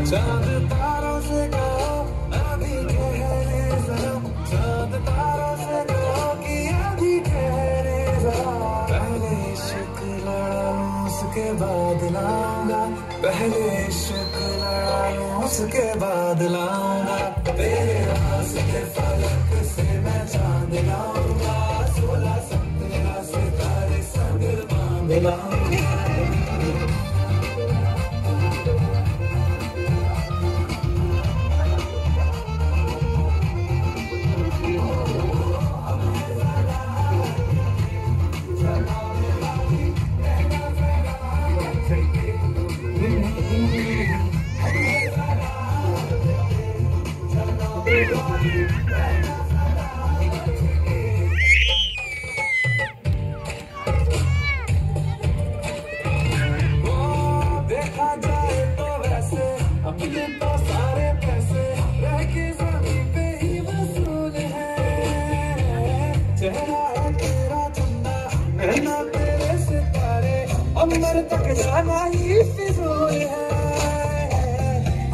चांद तारों से कहो अभी ठहरे जरा, चांद तारों से कहो कि अभी ठहरे जरा। पहले इश्क लड़ा लूं उसके बाद लाऊंगा, पहले इश्क लड़ा लूं उसके बाद लाऊंगा। तेरे रास्ते फलक से मैं चांद लाऊंगा, 16-17 सितारे संग बांध लाऊंगा। देखा जाए तो वैसे अपने तो सारे पैसे रह के ज़मीन पे ही वसूल है। चेहरा है तेरा चंदा, नैना तेरे सितारे, अमर तक जाना ही फिजूल है।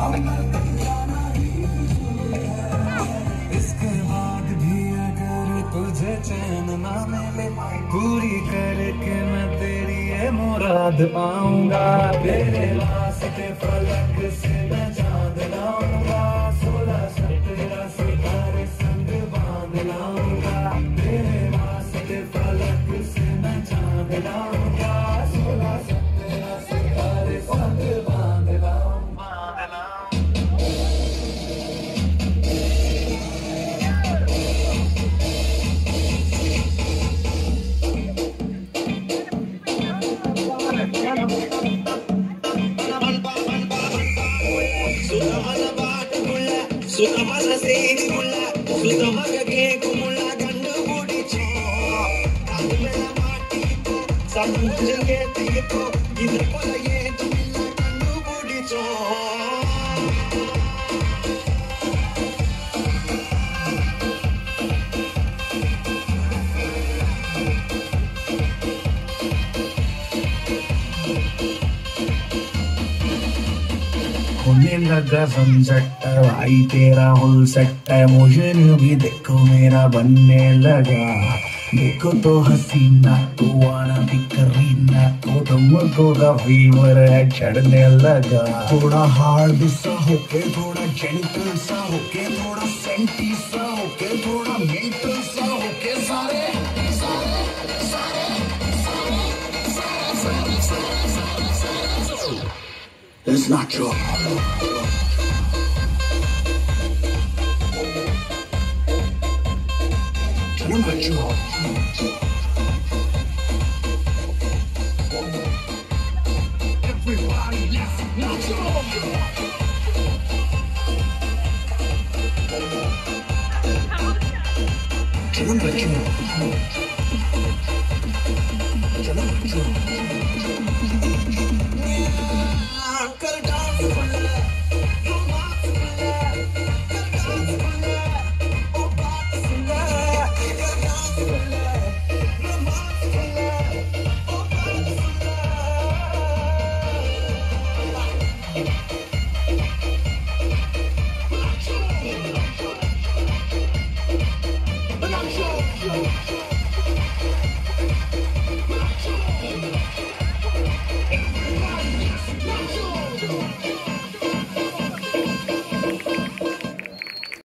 अमर तक जाना ही फिजूल है। इसके बाद भी अगर तुझे चैन ना मिले, पूरी करके मैं तेरी ये मुराद पाऊंगा। तेरे रास्ते फलक से मैं चांद लाऊंगा, 16-17 सितारे संग बांध लाऊंगा। तेरे रास्ते फलक से मैं चांद लाऊंगा, 16-17 सितारे संग बांध लाऊंगा। Suka masa sei mula, suka maga ke kumula gandu budi cho. Kandu mela mati ko, sabu jenge tiko, idhar pala ye tumila gandu budi cho. होने लगा सनसेट भाई तेरा फुल सेट है, मुझे भी देखो मेरा बनने लगा। देखो तो हसीना तो आना भी करीना, तो तुमको का फीवर है चढ़ने लगा। थोड़ा हार्ड सा होके, थोड़ा जेंटल सा होके, थोड़ा सेंटी सा होके, थोड़ा मेंटल सा होके, सारे It's not your Everybody, let's not your Remember you.